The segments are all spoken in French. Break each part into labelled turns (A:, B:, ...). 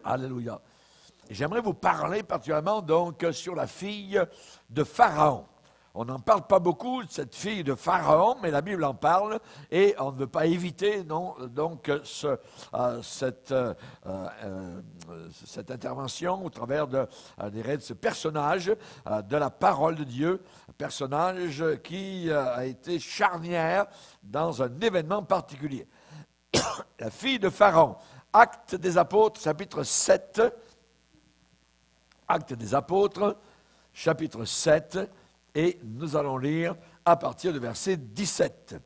A: Alléluia. J'aimerais vous parler particulièrement donc sur la fille de Pharaon. On n'en parle pas beaucoup de cette fille de Pharaon, mais la Bible en parle et on ne veut pas éviter donc cette intervention au travers de ce personnage de la parole de Dieu, un personnage qui a été charnière dans un événement particulier. La fille de Pharaon, Actes des Apôtres, chapitre 7. Actes des Apôtres, chapitre 7, et nous allons lire à partir du verset 17.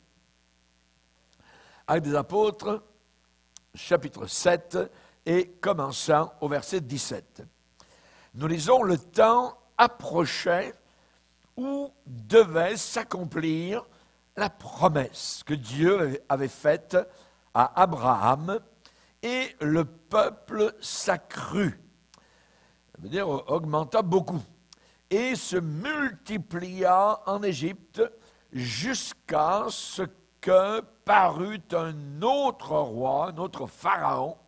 A: Actes des Apôtres, chapitre 7, et commençant au verset 17. Nous lisons: le temps approchait où devait s'accomplir la promesse que Dieu avait faite à Abraham, et le peuple s'accrut. Ça veut dire augmenta beaucoup, et se multiplia en Égypte jusqu'à ce que parut un autre roi, un autre pharaon,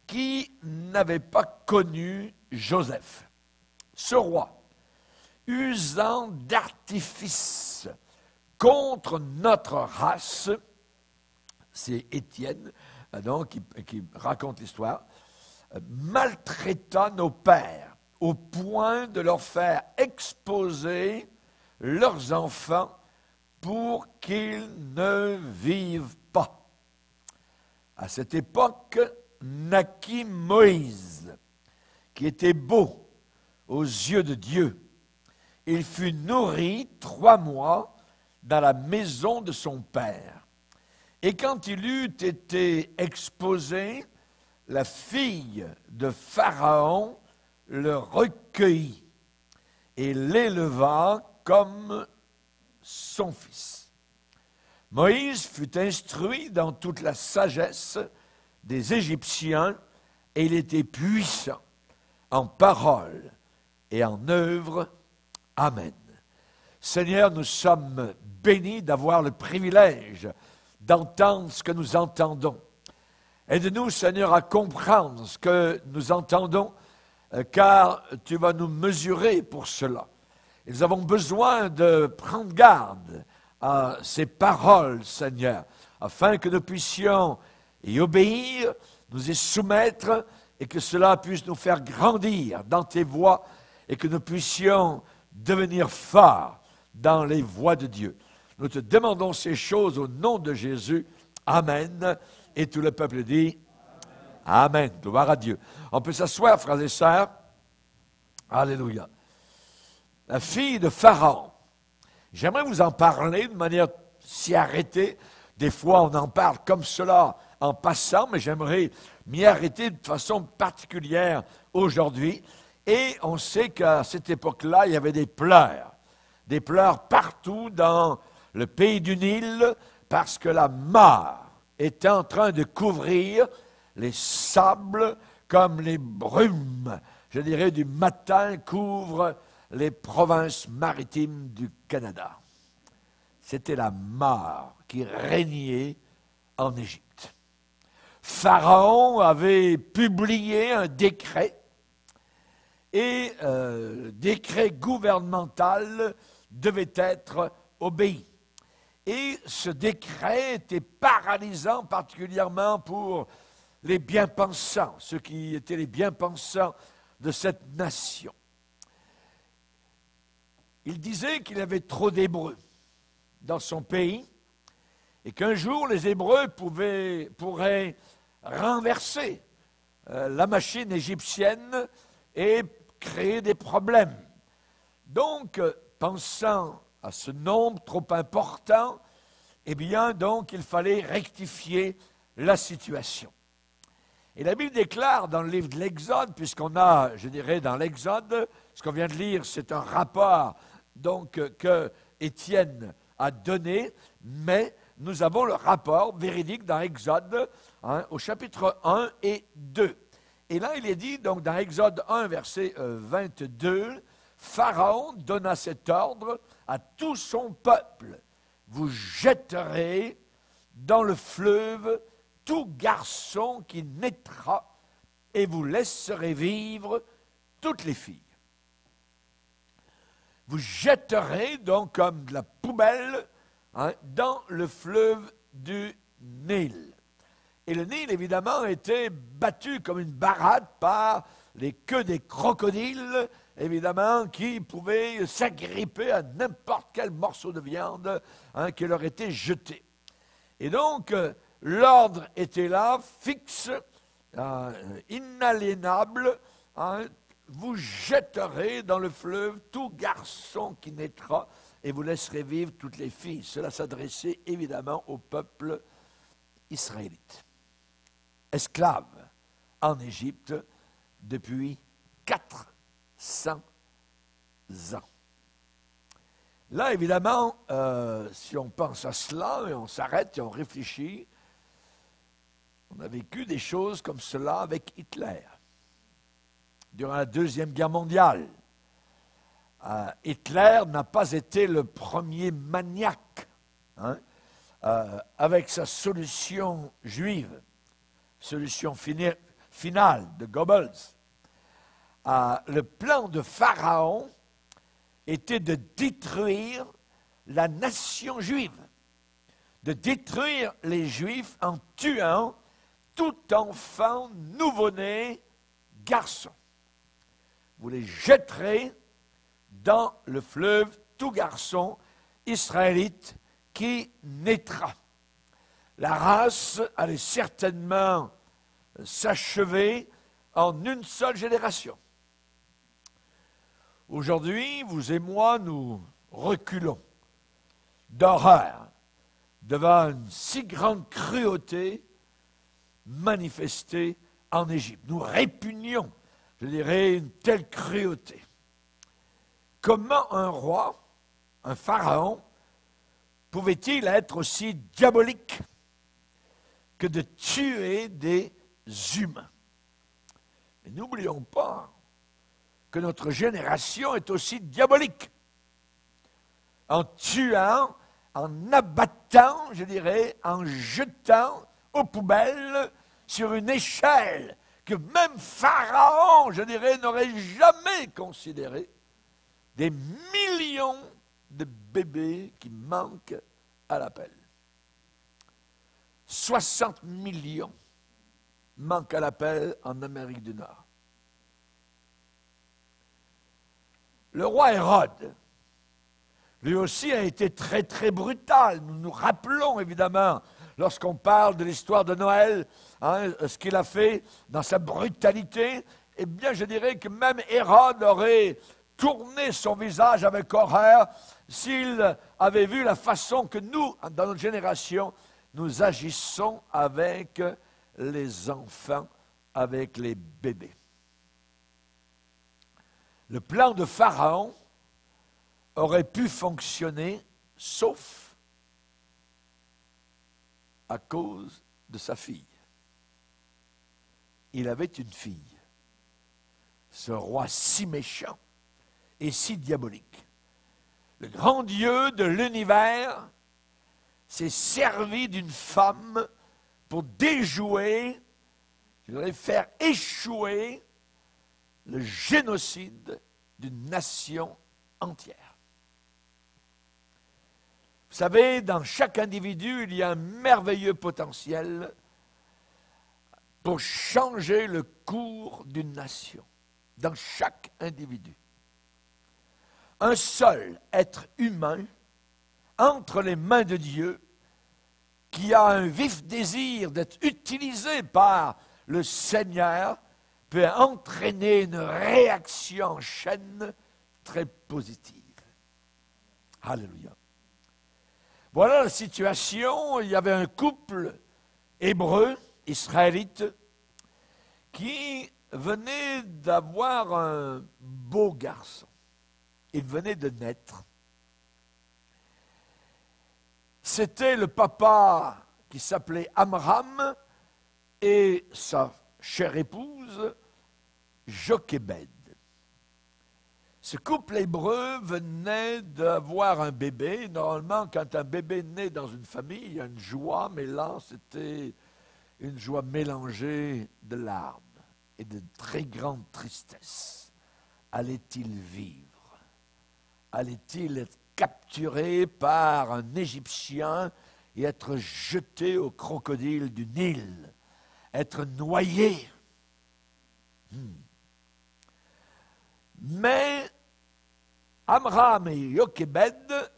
A: qui n'avait pas connu Joseph. Ce roi, usant d'artifice contre notre race, c'est Étienne donc, qui raconte l'histoire, maltraita nos pères au point de leur faire exposer leurs enfants pour qu'ils ne vivent pas. À cette époque, naquit Moïse, qui était beau aux yeux de Dieu. Il fut nourri 3 mois dans la maison de son père. Et quand il eut été exposé, la fille de Pharaon le recueillit et l'éleva comme son fils. Moïse fut instruit dans toute la sagesse des Égyptiens et il était puissant en parole et en œuvre. Amen. Seigneur, nous sommes bénis d'avoir le privilège d'entendre ce que nous entendons. Aide-nous, Seigneur, à comprendre ce que nous entendons, car tu vas nous mesurer pour cela. Et nous avons besoin de prendre garde à ces paroles, Seigneur, afin que nous puissions y obéir, nous y soumettre, et que cela puisse nous faire grandir dans tes voies, et que nous puissions devenir forts dans les voies de Dieu. Nous te demandons ces choses au nom de Jésus. Amen. Et tout le peuple dit Amen. Gloire à Dieu. On peut s'asseoir, frères et sœurs. Alléluia. La fille de Pharaon. J'aimerais vous en parler de manière si arrêtée. Des fois, on en parle comme cela en passant, mais j'aimerais m'y arrêter de façon particulière aujourd'hui. Et on sait qu'à cette époque-là, il y avait des pleurs partout dans le pays du Nil, parce que la mort était en train de couvrir les sables comme les brumes, je dirais, du matin couvrent les provinces maritimes du Canada. C'était la mort qui régnait en Égypte. Pharaon avait publié un décret, et le décret gouvernemental devait être obéi. Et ce décret était paralysant, particulièrement pour les bien-pensants, ceux qui étaient les bien-pensants de cette nation. Il disait qu'il y avait trop d'Hébreux dans son pays et qu'un jour les Hébreux pourraient renverser la machine égyptienne et créer des problèmes. Donc, pensant à ce nombre trop important, eh bien, donc, il fallait rectifier la situation. Et la Bible déclare dans le livre de l'Exode, puisqu'on a, je dirais, dans l'Exode, ce qu'on vient de lire, c'est un rapport, donc, que Étienne a donné, mais nous avons le rapport véridique dans Exode, au chapitre 1 et 2. Et là, il est dit, donc, dans Exode 1, verset 22, Pharaon donna cet ordre à tout son peuple: vous jetterez dans le fleuve tout garçon qui naîtra et vous laisserez vivre toutes les filles. Vous jetterez donc comme de la poubelle dans le fleuve du Nil. Et le Nil, évidemment, était battu comme une barade par les queues des crocodiles, évidemment, qui pouvaient s'agripper à n'importe quel morceau de viande qui leur était jeté. Et donc, l'ordre était là, fixe, inaliénable. Vous jetterez dans le fleuve tout garçon qui naîtra et vous laisserez vivre toutes les filles. Cela s'adressait évidemment au peuple israélite, esclave en Égypte depuis 400 ans. Là, évidemment, si on pense à cela et on s'arrête et on réfléchit, on a vécu des choses comme cela avec Hitler. Durant la Deuxième Guerre mondiale, Hitler n'a pas été le premier maniaque avec sa solution juive, solution finale de Goebbels. Le plan de Pharaon était de détruire la nation juive, de détruire les Juifs en tuant tout enfant nouveau-né garçon. Vous les jetterez dans le fleuve tout garçon israélite qui naîtra. La race allait certainement s'achever en une seule génération. Aujourd'hui, vous et moi, nous reculons d'horreur devant une si grande cruauté manifestée en Égypte. Nous répugnons, je dirais, une telle cruauté. Comment un roi, un pharaon, pouvait-il être aussi diabolique que de tuer des humains? Mais n'oublions pas que notre génération est aussi diabolique. En tuant, en abattant, je dirais, en jetant aux poubelles sur une échelle que même Pharaon, je dirais, n'aurait jamais considérée, des millions de bébés qui manquent à l'appel. 60 millions manquent à l'appel en Amérique du Nord. Le roi Hérode, lui aussi, a été très, très brutal. Nous nous rappelons, évidemment, lorsqu'on parle de l'histoire de Noël, ce qu'il a fait dans sa brutalité. Eh bien, je dirais que même Hérode aurait tourné son visage avec horreur s'il avait vu la façon que nous, dans notre génération, nous agissons avec les enfants, avec les bébés. Le plan de Pharaon aurait pu fonctionner, sauf à cause de sa fille. Il avait une fille. Ce roi si méchant et si diabolique. Le grand Dieu de l'univers s'est servi d'une femme pour déjouer, je voudrais faire échouer le génocide d'une nation entière. Vous savez, dans chaque individu, il y a un merveilleux potentiel pour changer le cours d'une nation. Dans chaque individu. Un seul être humain entre les mains de Dieu qui a un vif désir d'être utilisé par le Seigneur peut entraîner une réaction en chaîne très positive. Alléluia. Voilà la situation. Il y avait un couple hébreu, israélite, qui venait d'avoir un beau garçon. Il venait de naître. C'était le papa qui s'appelait Amram et sa chère épouse Jochébed. Ce couple hébreu venait d'avoir un bébé. Normalement, quand un bébé naît dans une famille, il y a une joie, mais là, c'était une joie mélangée de larmes. et de très grande tristesse allait-il vivre? Allait-il être capturé par un Égyptien et être jeté au crocodile du Nil, être noyé? Mais Amram et Jochébed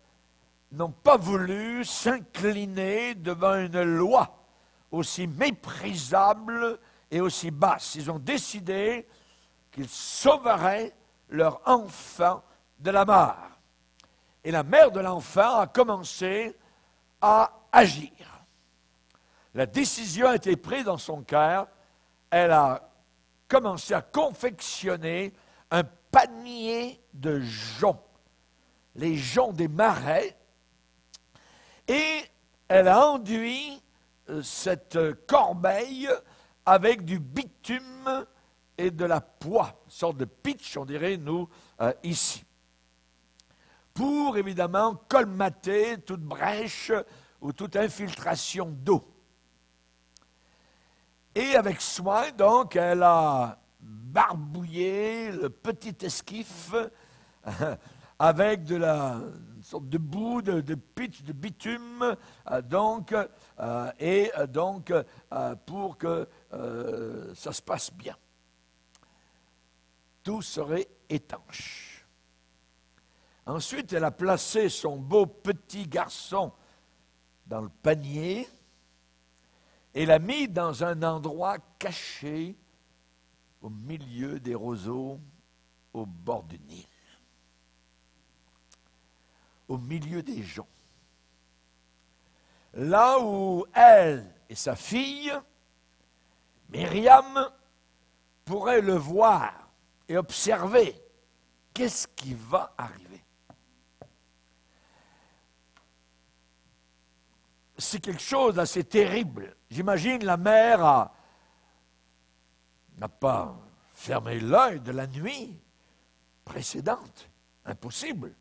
A: n'ont pas voulu s'incliner devant une loi aussi méprisable et aussi basse. Ils ont décidé qu'ils sauveraient leur enfant de la mort. Et la mère de l'enfant a commencé à agir. La décision a été prise dans son cœur. Elle a commencé à confectionner un panier de joncs, les joncs des marais, et elle a enduit cette corbeille avec du bitume et de la poix, une sorte de pitch, on dirait, nous, ici, pour évidemment colmater toute brèche ou toute infiltration d'eau. Et avec soin, donc, elle a barbouillé le petit esquif avec une sorte de boue, de pitch, de bitume, pour que ça se passe bien. Tout serait étanche. Ensuite, elle a placé son beau petit garçon dans le panier et l'a mis dans un endroit caché au milieu des roseaux au bord du Nil, au milieu des joncs. Là où elle et sa fille, Myriam, pourraient le voir et observer qu'est-ce qui va arriver. C'est quelque chose d'assez terrible. J'imagine la mère n'a pas fermé l'œil de la nuit précédente. Impossible.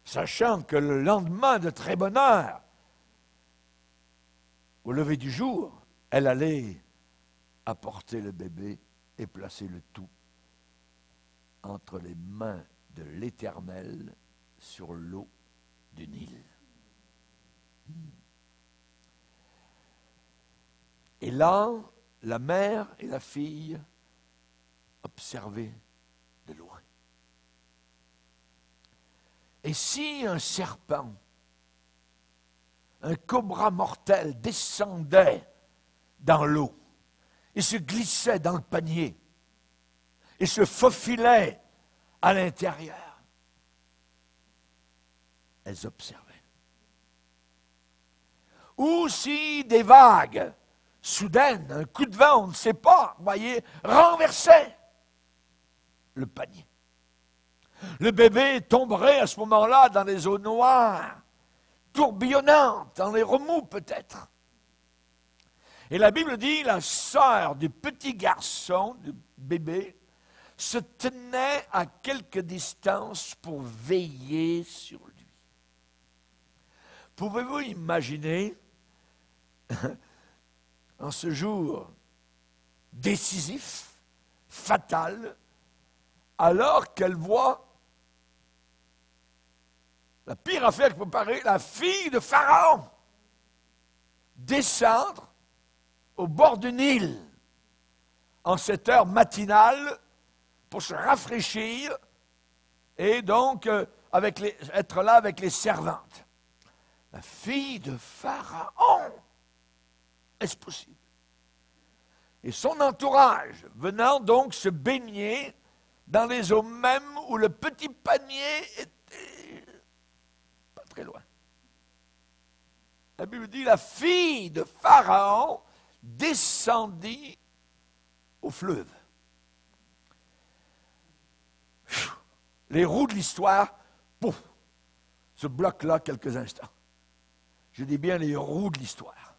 A: Sachant que le lendemain de très bonne heure, au lever du jour, elle allait apporter le bébé et placer le tout entre les mains de l'Éternel sur l'eau du Nil. Et là, la mère et la fille observaient de loin. Et si un serpent, un cobra mortel descendait dans l'eau et se glissait dans le panier et se faufilait à l'intérieur, elles observaient. Ou si des vagues soudaines, un coup de vent, on ne sait pas, voyez, renversaient le panier. Le bébé tomberait à ce moment-là dans les eaux noires, tourbillonnantes, dans les remous peut-être. Et la Bible dit, la sœur du petit garçon, du bébé, se tenait à quelque distance pour veiller sur lui. Pouvez-vous imaginer, en ce jour décisif, fatal, alors qu'elle voit la pire affaire qui peut paraître, la fille de Pharaon descendre au bord du Nil en cette heure matinale pour se rafraîchir et donc être là avec les servantes. La fille de Pharaon, est-ce possible? Et son entourage venant donc se baigner dans les eaux mêmes où le petit panier était pas très loin. La Bible dit, la fille de Pharaon descendit au fleuve. Les roues de l'histoire, pouf, se bloquent là quelques instants. Je dis bien les roues de l'histoire.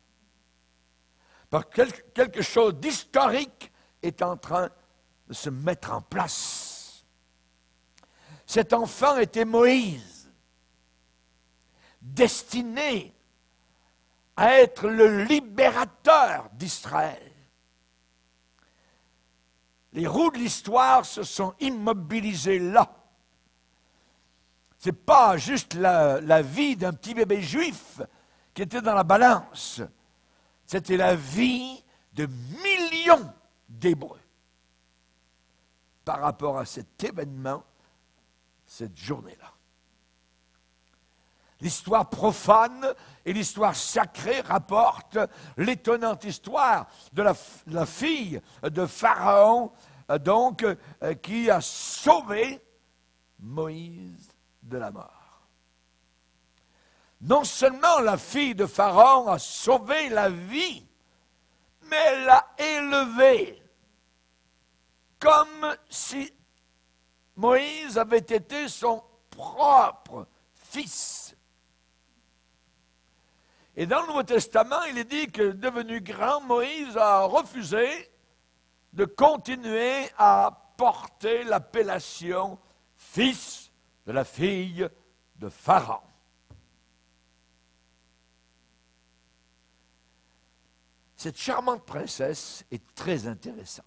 A: Parce que quelque chose d'historique est en train de se mettre en place. Cet enfant était Moïse, destiné à être le libérateur d'Israël. les roues de l'histoire se sont immobilisées là. Ce n'est pas juste la vie d'un petit bébé juif qui était dans la balance. C'était la vie de millions d'Hébreux par rapport à cet événement, cette journée-là. L'histoire profane et l'histoire sacrée rapportent l'étonnante histoire de la fille de Pharaon, qui a sauvé Moïse de la mort. Non seulement la fille de Pharaon a sauvé la vie, mais elle l'a élevé comme si Moïse avait été son propre fils. Et dans le Nouveau Testament, il est dit que devenu grand, Moïse a refusé de continuer à porter l'appellation fils de la fille de Pharaon. Cette charmante princesse est très intéressante.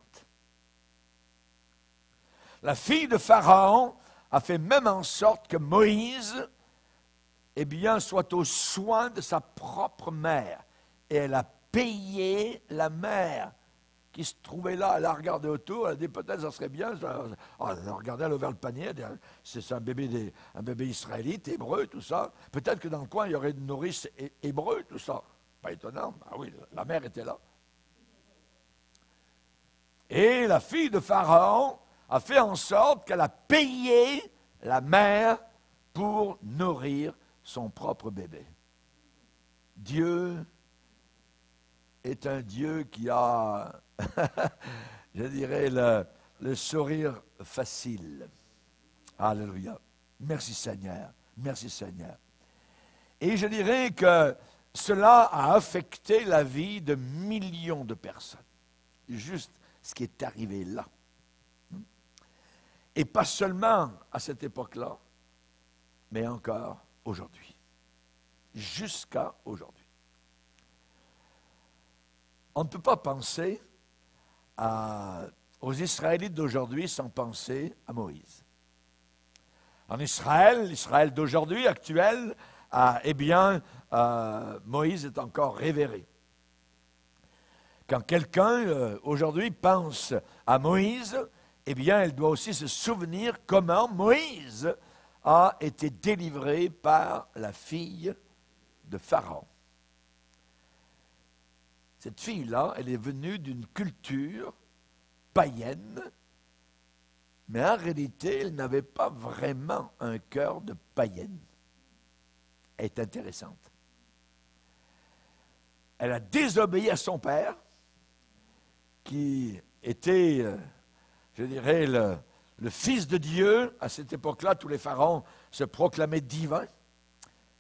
A: La fille de Pharaon a fait même en sorte que Moïse, soit aux soins de sa propre mère. Et elle a payé la mère qui se trouvait là. Elle a regardé autour, elle a dit peut-être ça serait bien. Elle a regardé, elle a ouvert le panier, elle a dit c'est un bébé israélite, hébreu, tout ça. Peut-être que dans le coin, il y aurait une nourrice hébreu, tout ça. Pas étonnant. Ah oui, la mère était là. Et la fille de Pharaon a fait en sorte qu'elle a payé la mère pour nourrir son propre bébé. Dieu est un Dieu qui a, je dirais, le sourire facile. Alléluia. Merci Seigneur. Merci Seigneur. Et je dirais que cela a affecté la vie de millions de personnes. Juste ce qui est arrivé là. Et pas seulement à cette époque-là, mais encore aujourd'hui. Jusqu'à aujourd'hui. On ne peut pas penser aux Israélites d'aujourd'hui sans penser à Moïse. En Israël, l'Israël d'aujourd'hui, actuel, Moïse est encore révéré. Quand quelqu'un, aujourd'hui, pense à Moïse, elle doit aussi se souvenir comment Moïse a été délivré par la fille de Pharaon. Cette fille-là, elle est venue d'une culture païenne, mais en réalité, elle n'avait pas vraiment un cœur de païenne. Elle est intéressante. Elle a désobéi à son père, qui était, je dirais, le fils de Dieu. À cette époque-là, tous les pharaons se proclamaient divins.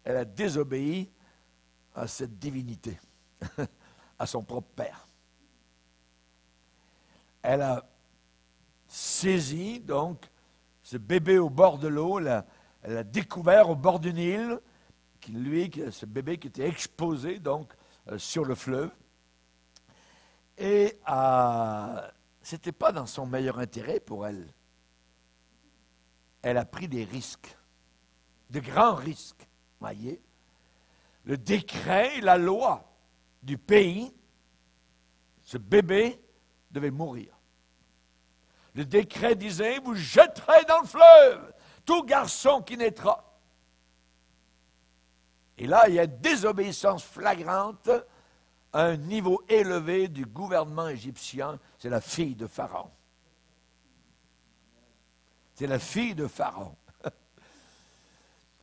A: Elle a désobéi à cette divinité, à son propre père. Elle a saisi, donc, ce bébé au bord de l'eau, elle l'a découvert au bord du Nil, ce bébé qui était exposé, donc, sur le fleuve. Et ce n'était pas dans son meilleur intérêt pour elle. Elle a pris des risques, de grands risques, voyez. Le décret, la loi du pays, ce bébé devait mourir. Le décret disait, vous jetterez dans le fleuve tout garçon qui naîtra. Et là, il y a une désobéissance flagrante à un niveau élevé du gouvernement égyptien, c'est la fille de Pharaon. C'est la fille de Pharaon.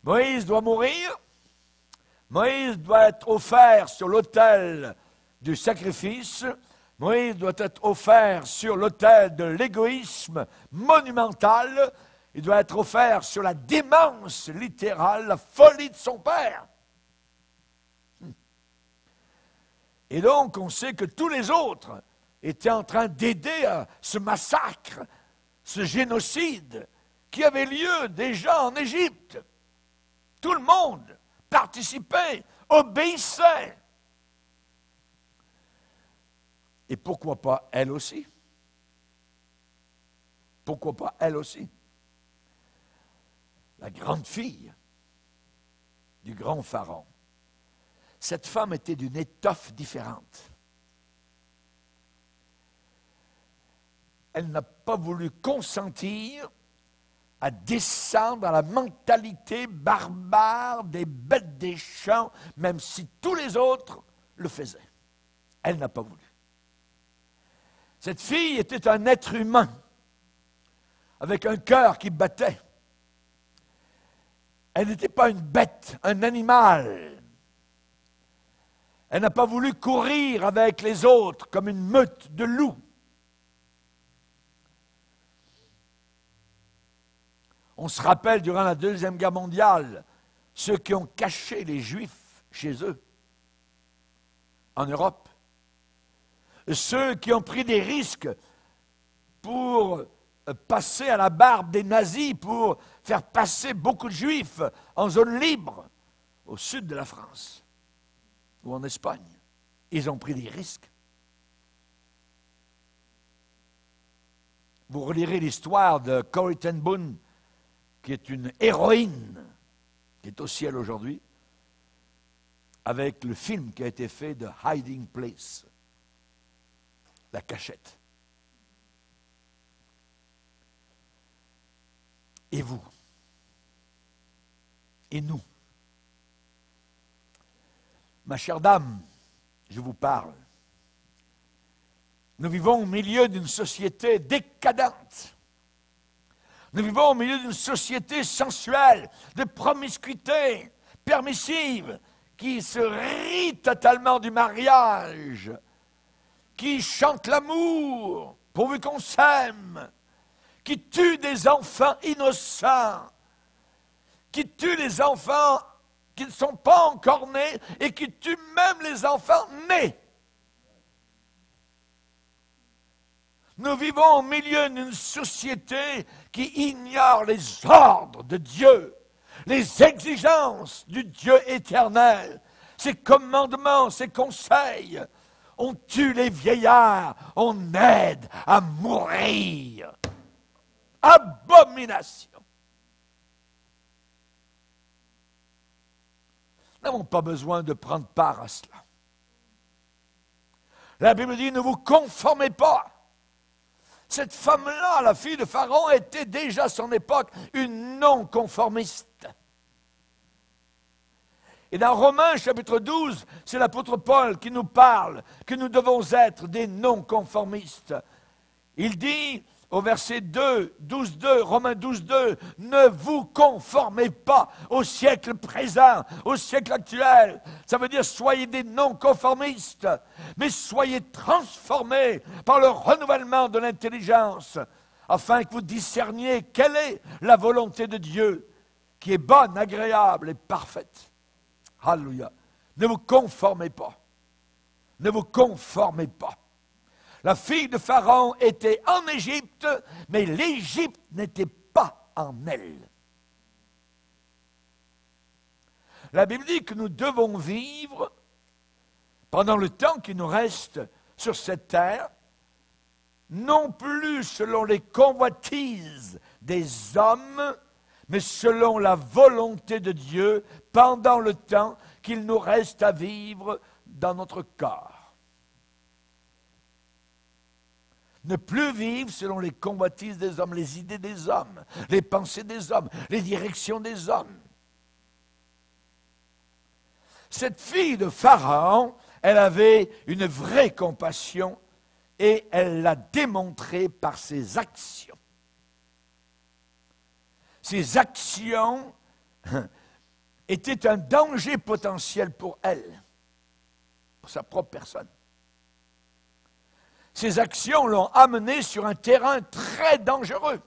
A: Moïse doit mourir. Moïse doit être offert sur l'autel du sacrifice. Moïse doit être offert sur l'autel de l'égoïsme monumental. Il doit être offert sur la démence littérale, la folie de son père. Et donc, on sait que tous les autres étaient en train d'aider à ce massacre, ce génocide qui avait lieu déjà en Égypte. Tout le monde participait, obéissait. Et pourquoi pas elle aussi? pourquoi pas elle aussi? La grande fille du grand pharaon. Cette femme était d'une étoffe différente. Elle n'a pas voulu consentir à descendre à la mentalité barbare des bêtes des champs, même si tous les autres le faisaient. Elle n'a pas voulu. Cette fille était un être humain, avec un cœur qui battait. Elle n'était pas une bête, un animal. Elle n'a pas voulu courir avec les autres comme une meute de loups. On se rappelle, durant la Deuxième Guerre mondiale, ceux qui ont caché les Juifs chez eux, en Europe. Ceux qui ont pris des risques pour passer à la barbe des nazis, pour faire passer beaucoup de Juifs en zone libre, au sud de la France, ou en Espagne. Ils ont pris des risques. Vous relirez l'histoire de Corrie ten Boom, qui est une héroïne, qui est au ciel aujourd'hui, avec le film qui a été fait de Hiding Place, la cachette. Et vous? Et nous? Ma chère dame, je vous parle. Nous vivons au milieu d'une société décadente. Nous vivons au milieu d'une société sensuelle, de promiscuité, permissive, qui se rit totalement du mariage, qui chante l'amour, pourvu qu'on s'aime, qui tue des enfants innocents, qui tue les enfants qui ne sont pas encore nés et qui tue même les enfants nés. Nous vivons au milieu d'une société qui ignore les ordres de Dieu, les exigences du Dieu éternel, ses commandements, ses conseils. On tue les vieillards, on aide à mourir. Abomination. Nous n'avons pas besoin de prendre part à cela. La Bible dit, ne vous conformez pas. Cette femme-là, la fille de Pharaon, était déjà à son époque une non-conformiste. Et dans Romains chapitre 12, c'est l'apôtre Paul qui nous parle que nous devons être des non-conformistes. Il dit au verset 2, 12.2, Romains 12.2, ne vous conformez pas au siècle présent, au siècle actuel. Ça veut dire soyez des non-conformistes, mais soyez transformés par le renouvellement de l'intelligence, afin que vous discerniez quelle est la volonté de Dieu, qui est bonne, agréable et parfaite. Alléluia. Ne vous conformez pas. Ne vous conformez pas. La fille de Pharaon était en Égypte, mais l'Égypte n'était pas en elle. La Bible dit que nous devons vivre, pendant le temps qui nous reste sur cette terre, non plus selon les convoitises des hommes, mais selon la volonté de Dieu, pendant le temps qu'il nous reste à vivre dans notre corps. Ne plus vivre selon les convoitises des hommes, les idées des hommes, les pensées des hommes, les directions des hommes. Cette fille de Pharaon, elle avait une vraie compassion et elle l'a démontré par ses actions. Ses actions étaient un danger potentiel pour elle, pour sa propre personne. Ses actions l'ont amenée sur un terrain très dangereux.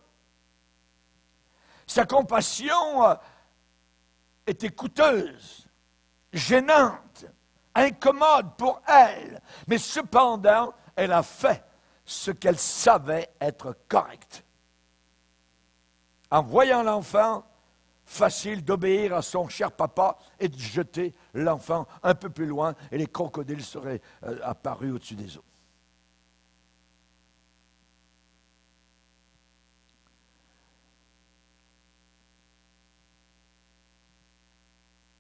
A: Sa compassion était coûteuse, gênante, incommode pour elle, mais cependant, elle a fait ce qu'elle savait être correct. En voyant l'enfant, facile d'obéir à son cher papa et de jeter l'enfant un peu plus loin et les crocodiles seraient apparus au-dessus des eaux.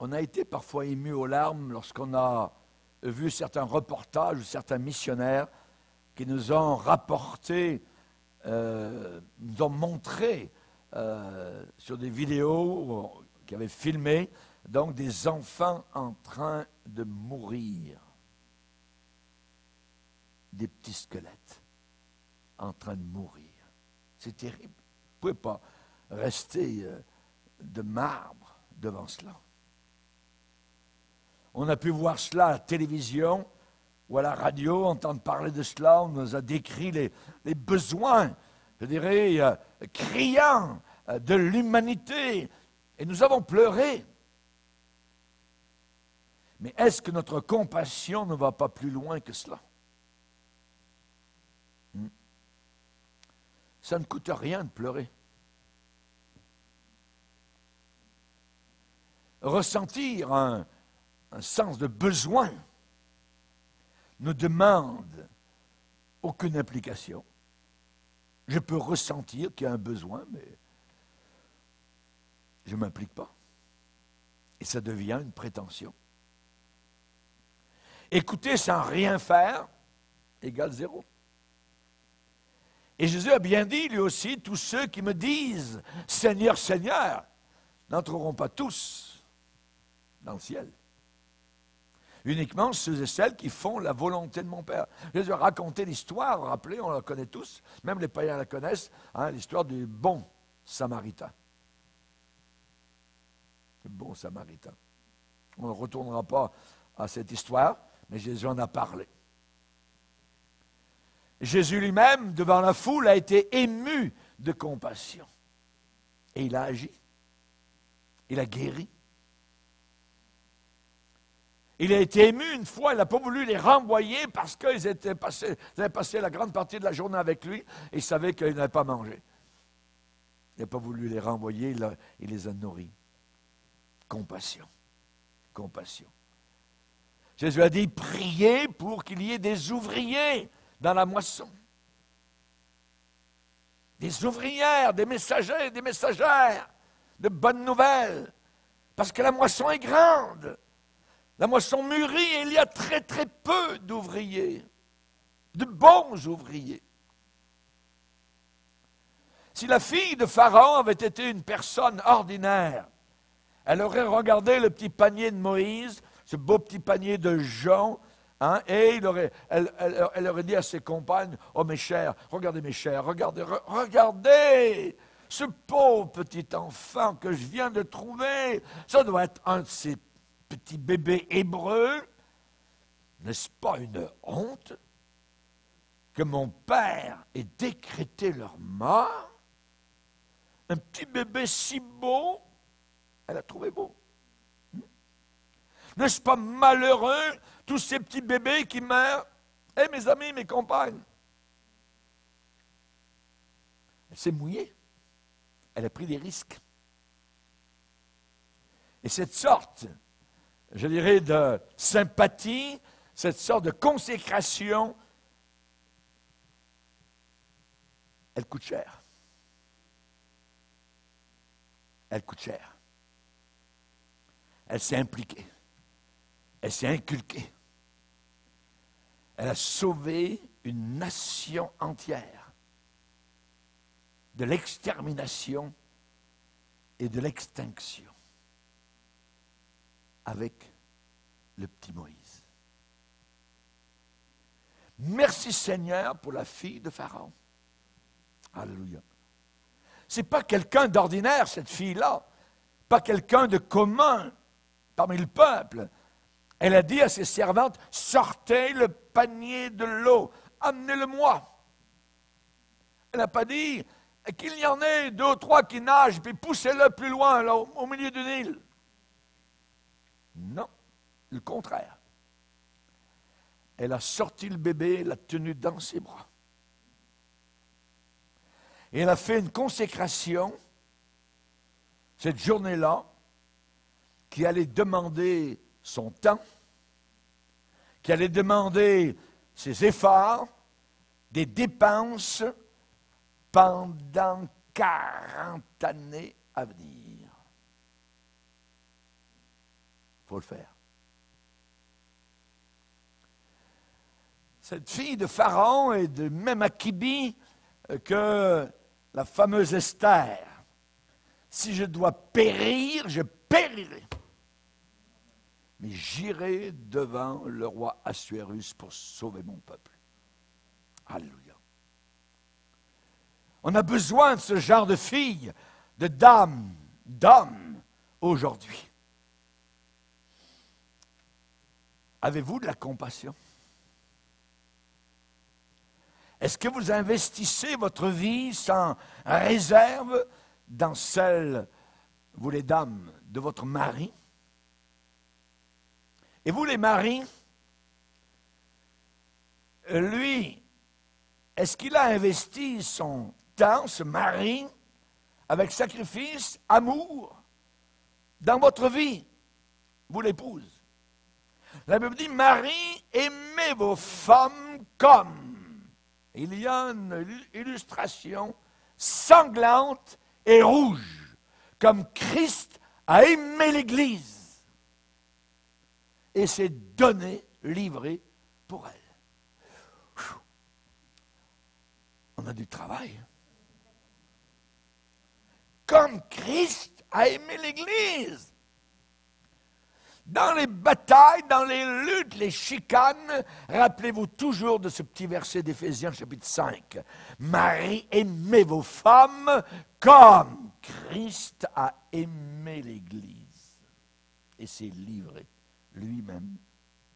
A: On a été parfois ému aux larmes lorsqu'on a vu certains reportages ou certains missionnaires qui nous ont rapporté, nous ont montré sur des vidéos qui avaient filmé donc des enfants en train de mourir. Des petits squelettes en train de mourir. C'est terrible. Vous ne pouvez pas rester de marbre devant cela. On a pu voir cela à la télévision ou à la radio, entendre parler de cela. On nous a décrit les besoins, je dirais, criants de l'humanité. Et nous avons pleuré. Mais est-ce que notre compassion ne va pas plus loin que cela? Ça ne coûte rien de pleurer. Ressentir un sens de besoin ne demande aucune implication. Je peux ressentir qu'il y a un besoin, mais je ne m'implique pas. Et ça devient une prétention. Écouter sans rien faire égale 0. Et Jésus a bien dit, lui aussi, tous ceux qui me disent « Seigneur, Seigneur » n'entreront pas tous dans le ciel. Uniquement ceux et celles qui font la volonté de mon Père. Jésus a raconté l'histoire, rappelez, on la connaît tous, même les païens la connaissent, hein, l'histoire du bon Samaritain. Le bon Samaritain. On ne retournera pas à cette histoire, mais Jésus en a parlé. Jésus lui-même, devant la foule, a été ému de compassion. Et il a agi. Il a guéri. Il a été ému une fois, il n'a pas voulu les renvoyer parce qu'ils avaient passé la grande partie de la journée avec lui et il savait qu'ils n'avaient pas mangé. Il n'a pas voulu les renvoyer, il les a nourris. Compassion. Compassion. Jésus a dit, priez pour qu'il y ait des ouvriers dans la moisson. Des ouvrières, des messagers, des messagères de bonnes nouvelles. Parce que la moisson est grande. La moisson mûrit et il y a très très peu d'ouvriers. De bons ouvriers. Si la fille de Pharaon avait été une personne ordinaire, elle aurait regardé le petit panier de Moïse, ce beau petit panier de joncs, hein, et elle aurait dit à ses compagnes, « Oh mes chers, regardez mes chers, regardez ce pauvre petit enfant que je viens de trouver, ça doit être un de ces petits bébés hébreux. N'est-ce pas une honte que mon père ait décrété leur mort? Un petit bébé si beau, elle a trouvé beau. N'est-ce pas malheureux, tous ces petits bébés qui meurent? Eh, mes amis, mes compagnes. Elle s'est mouillée. Elle a pris des risques. Et cette sorte, je dirais, de sympathie, cette sorte de consécration, elle coûte cher. Elle coûte cher. Elle s'est impliquée. Elle s'est inculquée. Elle a sauvé une nation entière de l'extermination et de l'extinction avec le petit Moïse. Merci Seigneur pour la fille de Pharaon. Alléluia. Ce n'est pas quelqu'un d'ordinaire, cette fille-là, pas quelqu'un de commun parmi le peuple. Elle a dit à ses servantes, sortez le panier de l'eau, amenez-le-moi. Elle n'a pas dit qu'il y en ait 2 ou 3 qui nagent, puis poussez-le plus loin, là, au milieu du Nil. Non, le contraire. Elle a sorti le bébé, l'a tenu dans ses bras. Et elle a fait une consécration, cette journée-là, qui allait demander son temps, qui allait demander ses efforts, des dépenses pendant 40 années à venir. faut le faire. Cette fille de Pharaon et de même Akibi que la fameuse Esther. Si je dois périr, je périrai. Mais j'irai devant le roi Assuérus pour sauver mon peuple. Alléluia. On a besoin de ce genre de filles, de dames, d'hommes aujourd'hui. Avez-vous de la compassion? Est-ce que vous investissez votre vie sans réserve dans celle, vous les dames, de votre mari? Et vous les maris, lui, est-ce qu'il a investi son temps, ce mari, avec sacrifice, amour, dans votre vie, vous l'épouse? La Bible dit, Marie, aimez vos femmes comme. Il y a une illustration sanglante et rouge, comme Christ a aimé l'Église et s'est donné, livré pour elle. On a du travail. Comme Christ a aimé l'Église. Dans les batailles, dans les luttes, les chicanes, rappelez-vous toujours de ce petit verset d'Éphésiens chapitre 5. Marie, aimez vos femmes comme Christ a aimé l'Église et s'est livré lui-même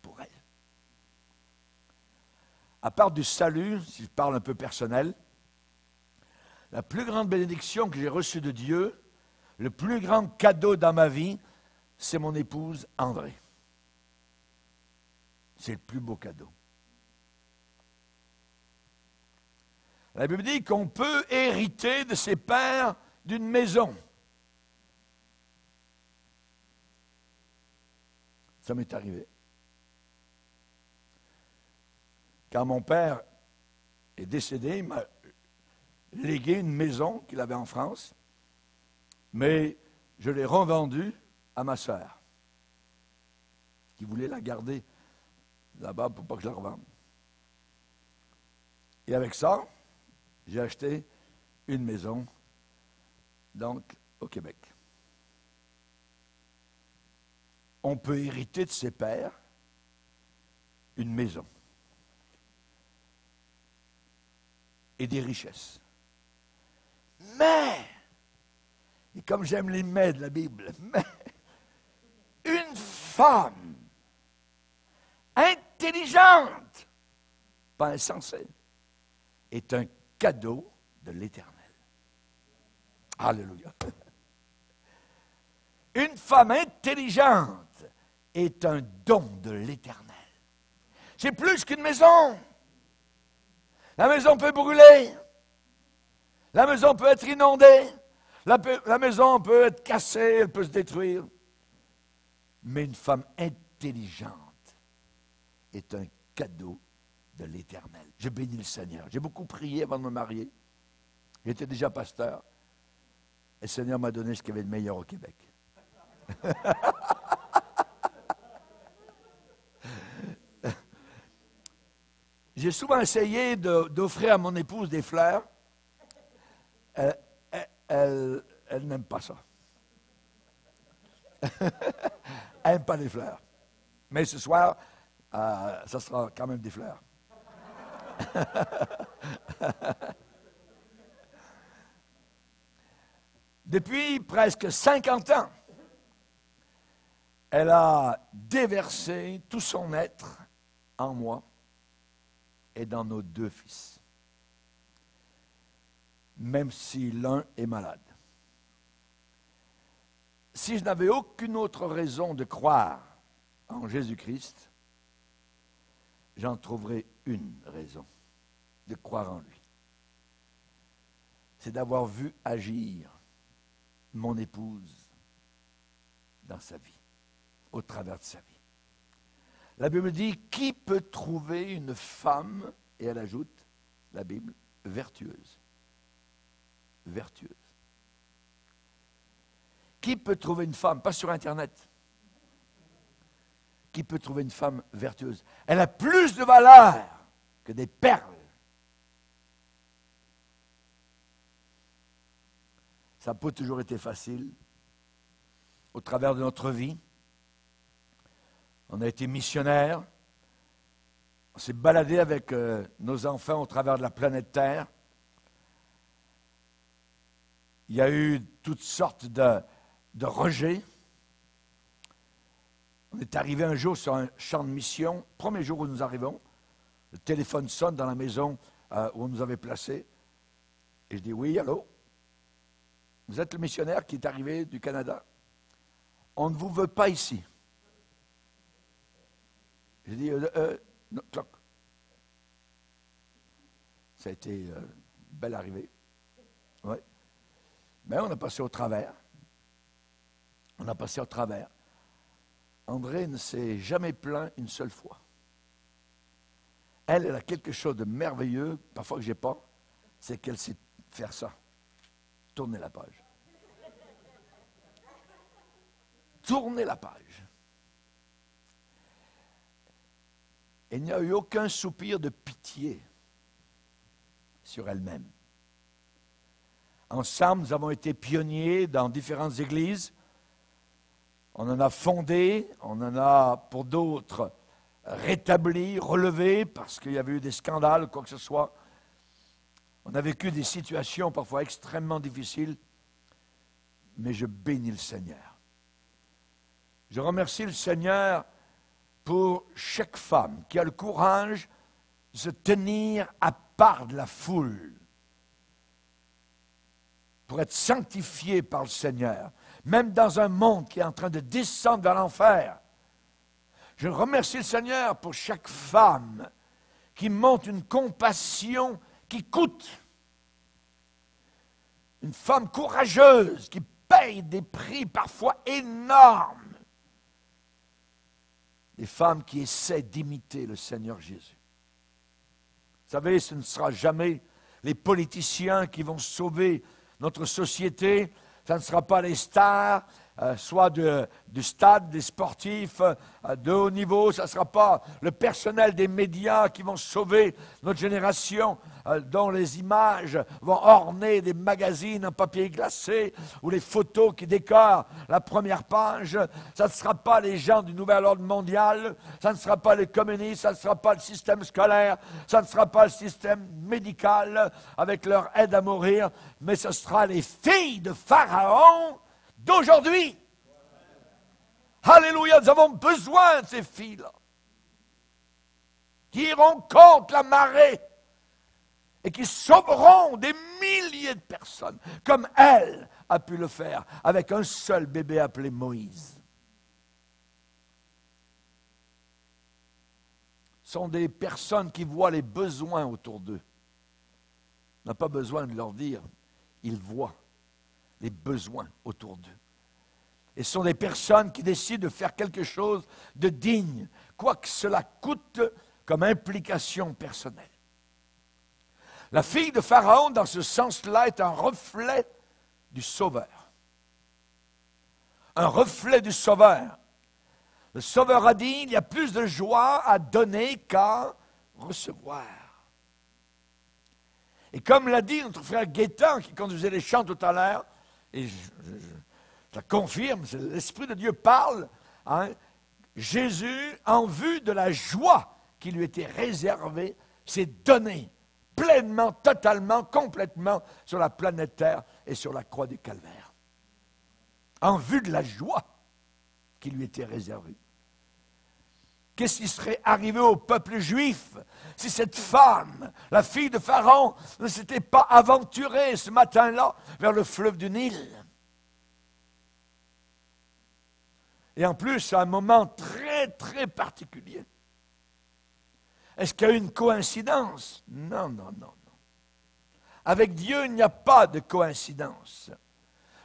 A: pour elle. À part du salut, si je parle un peu personnel, la plus grande bénédiction que j'ai reçue de Dieu, le plus grand cadeau dans ma vie, c'est mon épouse André. C'est le plus beau cadeau. La Bible dit qu'on peut hériter de ses pères d'une maison. Ça m'est arrivé. Quand mon père est décédé, il m'a légué une maison qu'il avait en France, mais je l'ai revendue à ma sœur, qui voulait la garder là-bas pour pas que je la revende. Et avec ça, j'ai acheté une maison, donc, au Québec. On peut hériter de ses pères une maison et des richesses. Mais, et comme j'aime les mais de la Bible, mais, une femme intelligente, pas insensée, est un cadeau de l'Éternel. Alléluia. Une femme intelligente est un don de l'Éternel. C'est plus qu'une maison. La maison peut brûler. La maison peut être inondée. La maison peut être cassée, elle peut se détruire. Mais une femme intelligente est un cadeau de l'Éternel. Je bénis le Seigneur. J'ai beaucoup prié avant de me marier. J'étais déjà pasteur. Et le Seigneur m'a donné ce qu'il y avait de meilleur au Québec. J'ai souvent essayé d'offrir à mon épouse des fleurs. Elle n'aime pas ça. Elle n'aime pas les fleurs. Mais ce soir, ça sera quand même des fleurs. Depuis presque 50 ans, elle a déversé tout son être en moi et dans nos deux fils, même si l'un est malade. Si je n'avais aucune autre raison de croire en Jésus-Christ, j'en trouverais une raison de croire en lui. C'est d'avoir vu agir mon épouse dans sa vie, au travers de sa vie. La Bible dit, qui peut trouver une femme, et elle ajoute, la Bible, vertueuse. Vertueuse. Qui peut trouver une femme, pas sur Internet, qui peut trouver une femme vertueuse? Elle a plus de valeur que des perles. Ça n'a pas toujours été facile. Au travers de notre vie, on a été missionnaires. On s'est baladé avec nos enfants au travers de la planète Terre. Il y a eu toutes sortes de rejets. On est arrivé un jour sur un champ de mission. Premier jour où nous arrivons, le téléphone sonne dans la maison où on nous avait placés. Et je dis, oui, allô? Vous êtes le missionnaire qui est arrivé du Canada? On ne vous veut pas ici. J'ai dit, non, cloc. Ça a été une belle arrivée. Oui. Mais on a passé au travers. On a passé au travers. André ne s'est jamais plaint une seule fois. Elle a quelque chose de merveilleux, parfois que je n'ai pas, c'est qu'elle sait faire ça. Tourner la page. Tourner la page. Il n'y a eu aucun soupir de pitié sur elle-même. Ensemble, nous avons été pionniers dans différentes églises. On en a fondé, on en a, pour d'autres, rétabli, relevé, parce qu'il y avait eu des scandales, quoi que ce soit. On a vécu des situations parfois extrêmement difficiles, mais je bénis le Seigneur. Je remercie le Seigneur pour chaque femme qui a le courage de se tenir à part de la foule, pour être sanctifiée par le Seigneur, même dans un monde qui est en train de descendre vers l'enfer. Je remercie le Seigneur pour chaque femme qui montre une compassion qui coûte. Une femme courageuse qui paye des prix parfois énormes. Des femmes qui essaient d'imiter le Seigneur Jésus. Vous savez, ce ne sera jamais les politiciens qui vont sauver notre société. Ça ne sera pas les stars, soit du stade, des sportifs de haut niveau. Ça ne sera pas le personnel des médias qui vont sauver notre génération, dont les images vont orner des magazines en papier glacé ou les photos qui décorent la première page. Ça ne sera pas les gens du nouvel ordre mondial. Ça ne sera pas les communistes. Ça ne sera pas le système scolaire. Ça ne sera pas le système médical avec leur aide à mourir. Mais ce sera les filles de Pharaon d'aujourd'hui. Alléluia, nous avons besoin de ces filles-là qui iront contre la marée et qui sauveront des milliers de personnes comme elle a pu le faire avec un seul bébé appelé Moïse. Ce sont des personnes qui voient les besoins autour d'eux. On n'a pas besoin de leur dire, ils voient les besoins autour d'eux. Et ce sont des personnes qui décident de faire quelque chose de digne, quoi que cela coûte comme implication personnelle. La fille de Pharaon, dans ce sens-là, est un reflet du Sauveur. Un reflet du Sauveur. Le Sauveur a dit, il y a plus de joie à donner qu'à recevoir. Et comme l'a dit notre frère Gaétan, qui conduisait les chants tout à l'heure, et je confirme, l'Esprit de Dieu parle, hein, Jésus, en vue de la joie qui lui était réservée, s'est donné pleinement, totalement, complètement sur la planète Terre et sur la croix du Calvaire. En vue de la joie qui lui était réservée. Qu'est-ce qui serait arrivé au peuple juif si cette femme, la fille de Pharaon, ne s'était pas aventurée ce matin-là vers le fleuve du Nil? Et en plus, à un moment très, très particulier. Est-ce qu'il y a eu une coïncidence? Non, non, non, non. Avec Dieu, il n'y a pas de coïncidence.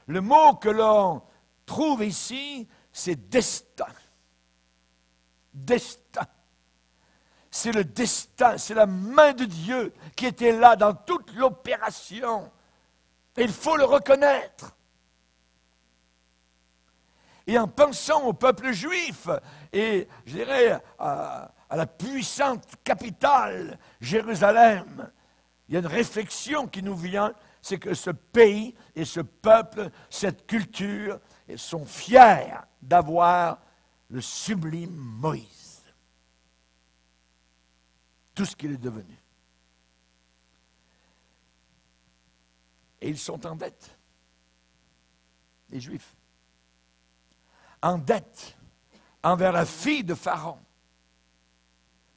A: Le mot que l'on trouve ici, c'est destin. Destin. C'est le destin, c'est la main de Dieu qui était là dans toute l'opération. Et il faut le reconnaître. et en pensant au peuple juif, et je dirais à la puissante capitale, Jérusalem, il y a une réflexion qui nous vient, c'est que ce pays et ce peuple, cette culture, sont fiers d'avoir le sublime Moïse. Tout ce qu'il est devenu. Et ils sont en dette, les Juifs. En dette envers la fille de Pharaon.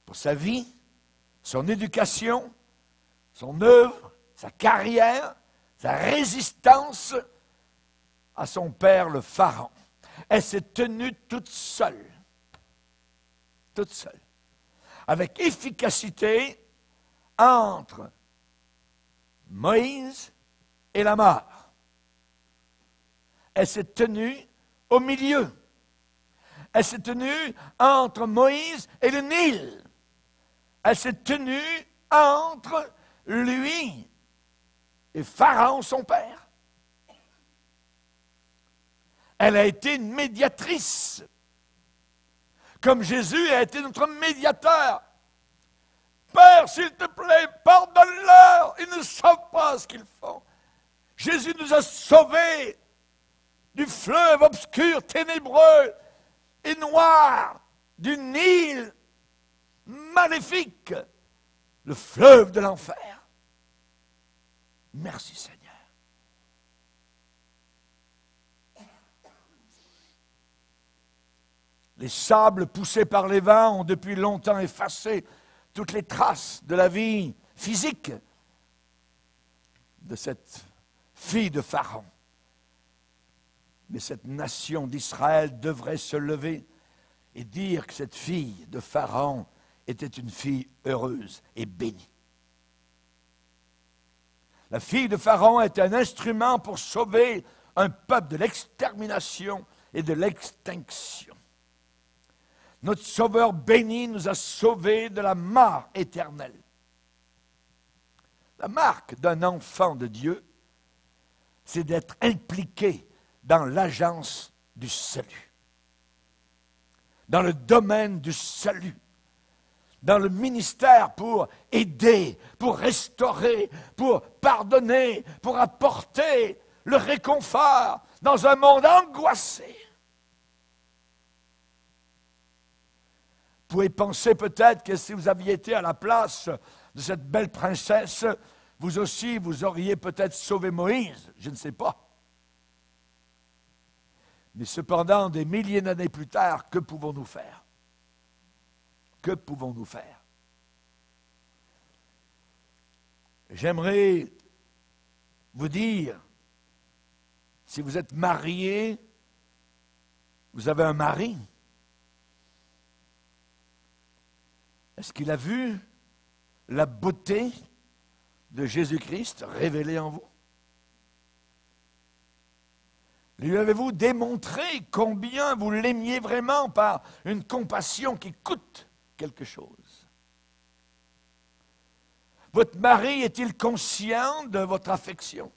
A: Pour sa vie, son éducation, son œuvre, sa carrière, sa résistance à son père le Pharaon. Elle s'est tenue toute seule, avec efficacité entre Moïse et la mort. Elle s'est tenue au milieu. Elle s'est tenue entre Moïse et le Nil. Elle s'est tenue entre lui et Pharaon, son père. Elle a été une médiatrice, comme Jésus a été notre médiateur. Père, s'il te plaît, pardonne-leur, ils ne savent pas ce qu'ils font. Jésus nous a sauvés du fleuve obscur, ténébreux et noir, du Nil maléfique, le fleuve de l'enfer. Merci Seigneur. Les sables poussés par les vents ont depuis longtemps effacé toutes les traces de la vie physique de cette fille de Pharaon. Mais cette nation d'Israël devrait se lever et dire que cette fille de Pharaon était une fille heureuse et bénie. La fille de Pharaon était un instrument pour sauver un peuple de l'extermination et de l'extinction. Notre Sauveur béni nous a sauvés de la mort éternelle. La marque d'un enfant de Dieu, c'est d'être impliqué dans l'agence du salut, dans le domaine du salut, dans le ministère pour aider, pour restaurer, pour pardonner, pour apporter le réconfort dans un monde angoissé. Vous pouvez penser peut-être que si vous aviez été à la place de cette belle princesse, vous aussi, vous auriez peut-être sauvé Moïse, je ne sais pas. Mais cependant, des milliers d'années plus tard, que pouvons-nous faire? Que pouvons-nous faire? J'aimerais vous dire, si vous êtes marié, vous avez un mari. Est-ce qu'il a vu la beauté de Jésus-Christ révélée en vous? Lui avez-vous démontré combien vous l'aimiez vraiment par une compassion qui coûte quelque chose? Votre mari est-il conscient de votre affection?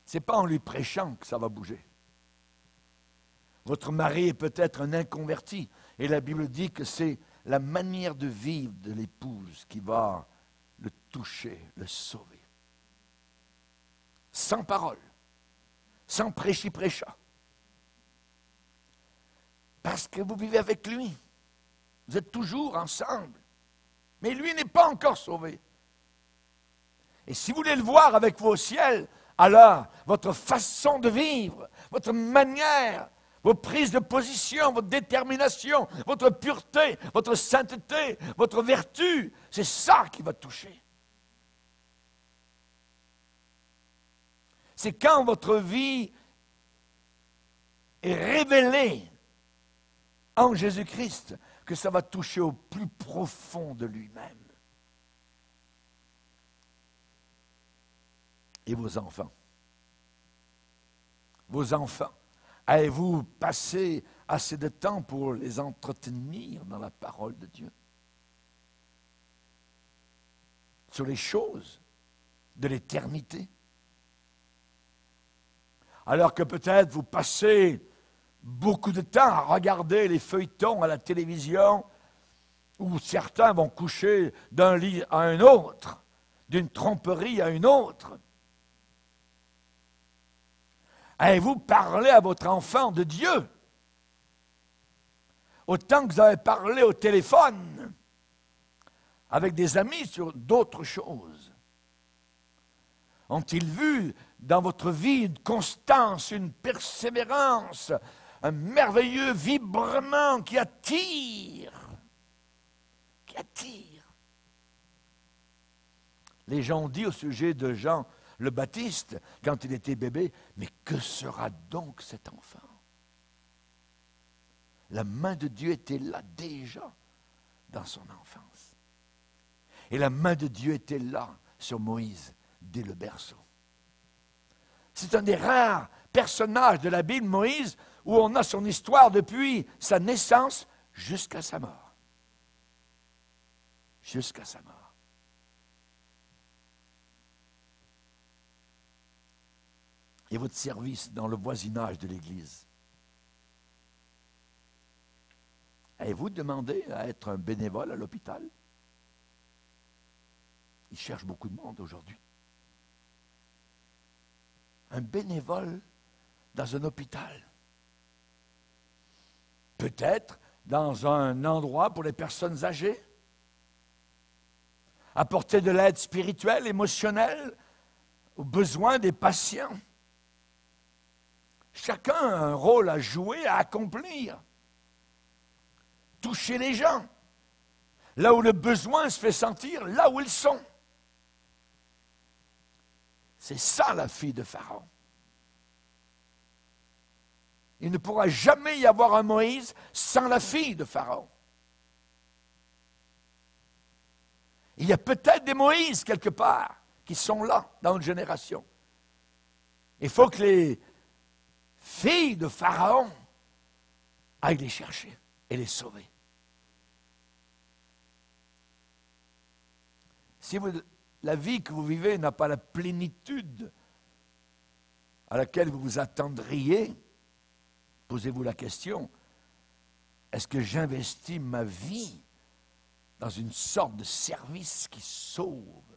A: Ce n'est pas en lui prêchant que ça va bouger. Votre mari est peut-être un inconverti, et la Bible dit que c'est la manière de vivre de l'épouse qui va le toucher, le sauver. Sans parole, sans prêchi-prêcha. Parce que vous vivez avec lui. Vous êtes toujours ensemble. Mais lui n'est pas encore sauvé. Et si vous voulez le voir avec vous au ciel, alors votre façon de vivre, votre manière, vos prises de position, votre détermination, votre pureté, votre sainteté, votre vertu, c'est ça qui va toucher. C'est quand votre vie est révélée en Jésus-Christ que ça va toucher au plus profond de lui-même. Et vos enfants? Vos enfants, avez-vous passé assez de temps pour les entretenir dans la parole de Dieu? Sur les choses de l'éternité? alors que peut-être vous passez beaucoup de temps à regarder les feuilletons à la télévision, où certains vont coucher d'un lit à un autre, d'une tromperie à une autre. Avez-vous parlé à votre enfant de Dieu autant que vous avez parlé au téléphone avec des amis sur d'autres choses? Ont-ils vu dans votre vie une constance, une persévérance, un merveilleux vibrement qui attire? Qui attire. Les gens ont dit au sujet de Jean le Baptiste, quand il était bébé, mais que sera donc cet enfant? La main de Dieu était là déjà dans son enfance. Et la main de Dieu était là sur Moïse dès le berceau. C'est un des rares personnages de la Bible, Moïse, où on a son histoire depuis sa naissance jusqu'à sa mort. Jusqu'à sa mort. Et votre service dans le voisinage de l'Église. Avez-vous demandé à être un bénévole à l'hôpital? Ils cherchent beaucoup de monde aujourd'hui. Un bénévole dans un hôpital. Peut-être dans un endroit pour les personnes âgées. Apporter de l'aide spirituelle, émotionnelle aux besoins des patients. Chacun a un rôle à jouer, à accomplir. Toucher les gens. Là où le besoin se fait sentir, là où ils sont. C'est ça la fille de Pharaon. Il ne pourra jamais y avoir un Moïse sans la fille de Pharaon. Il y a peut-être des Moïse quelque part qui sont là dans notre génération. Il faut que les filles de Pharaon aillent les chercher et les sauver. Si la vie que vous vivez n'a pas la plénitude à laquelle vous vous attendriez, posez-vous la question, est-ce que j'investis ma vie dans une sorte de service qui sauve,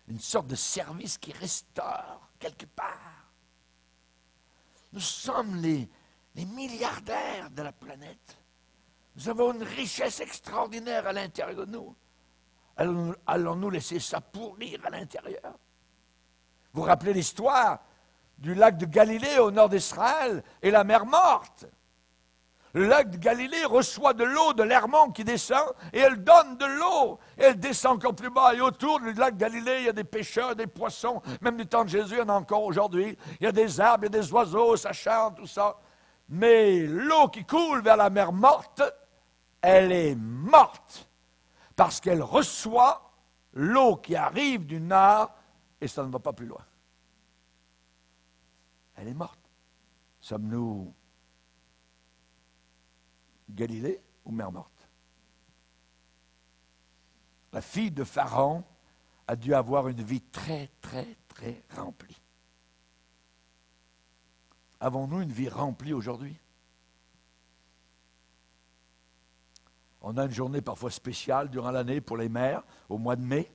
A: une sorte de service qui restaure quelque part? Nous sommes les milliardaires de la planète. Nous avons une richesse extraordinaire à l'intérieur de nous. Allons-nous laisser ça pourrir à l'intérieur? Vous vous rappelez l'histoire du lac de Galilée au nord d'Israël et la mer Morte? Le lac de Galilée reçoit de l'eau de l'Hermon qui descend et elle donne de l'eau. Et elle descend encore plus bas. Et autour du lac de Galilée, il y a des pêcheurs, des poissons. Même du temps de Jésus, il y en a encore aujourd'hui. Il y a des arbres, il y a des oiseaux, ça chante, tout ça. Mais l'eau qui coule vers la mer Morte, elle est morte. Parce qu'elle reçoit l'eau qui arrive du nord et ça ne va pas plus loin. Elle est morte. Sommes-nous Galilée ou mer morte? La fille de Pharaon a dû avoir une vie très, très, très remplie. Avons-nous une vie remplie aujourd'hui? On a une journée parfois spéciale durant l'année pour les mères, au mois de mai.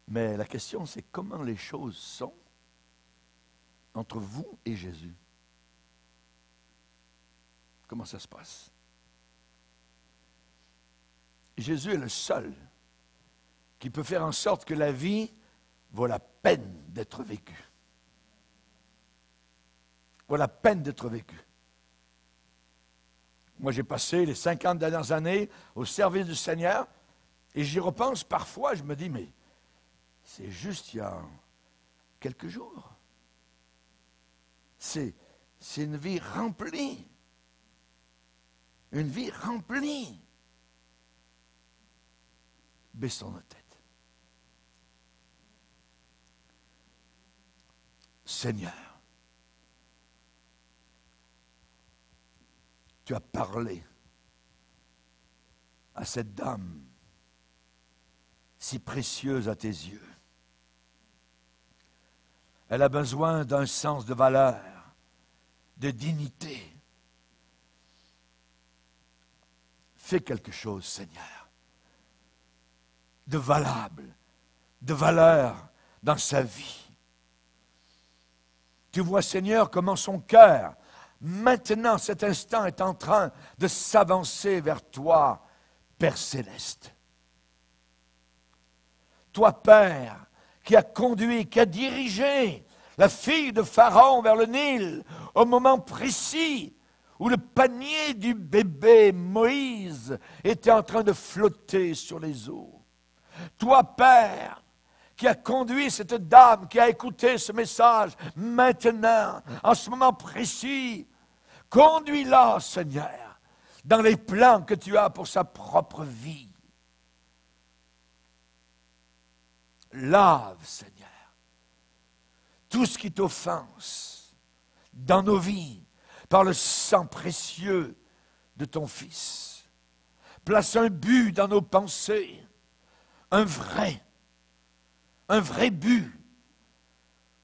A: Mais la question, c'est comment les choses sont entre vous et Jésus. Comment ça se passe? Jésus est le seul qui peut faire en sorte que la vie vaut la peine d'être vécue. Vaut la peine d'être vécue. Moi, j'ai passé les 50 dernières années au service du Seigneur et j'y repense parfois, je me dis, mais c'est juste il y a quelques jours. C'est une vie remplie. Une vie remplie. Baissons nos têtes. Seigneur, tu as parlé à cette dame si précieuse à tes yeux. Elle a besoin d'un sens de valeur, de dignité. Fais quelque chose, Seigneur, de valable, de valeur dans sa vie. Tu vois, Seigneur, comment son cœur, maintenant, cet instant, est en train de s'avancer vers toi, Père céleste. Toi, Père, qui a conduit, qui a dirigé la fille de Pharaon vers le Nil au moment précis où le panier du bébé Moïse était en train de flotter sur les eaux. Toi, Père, qui a conduit cette dame, qui a écouté ce message, maintenant, en ce moment précis, conduis-la, Seigneur, dans les plans que tu as pour sa propre vie. Lave, Seigneur, tout ce qui t'offense dans nos vies par le sang précieux de ton Fils. Place un but dans nos pensées, un vrai but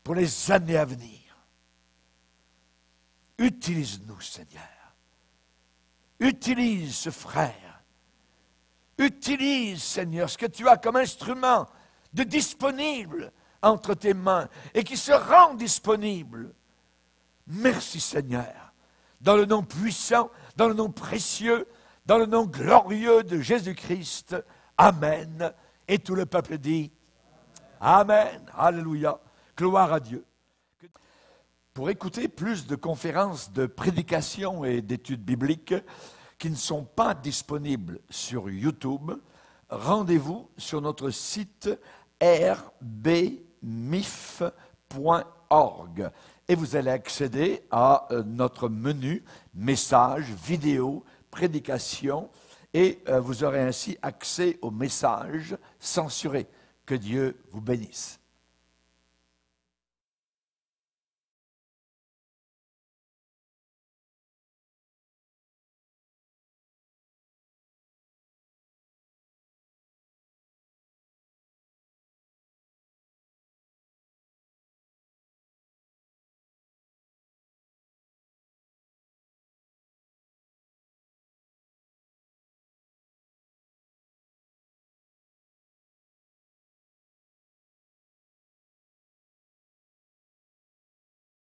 A: pour les années à venir. Utilise-nous, Seigneur. Utilise ce frère. Utilise, Seigneur, ce que tu as comme instrument de disponible entre tes mains et qui se rend disponible. Merci, Seigneur, dans le nom puissant, dans le nom précieux, dans le nom glorieux de Jésus-Christ. Amen. Et tout le peuple dit Amen. Alléluia. Gloire à Dieu. Pour écouter plus de conférences de prédication et d'études bibliques qui ne sont pas disponibles sur YouTube, rendez-vous sur notre site rbmif.org et vous allez accéder à notre menu messages, vidéos, prédications et vous aurez ainsi accès aux messages censurés. Que Dieu vous bénisse.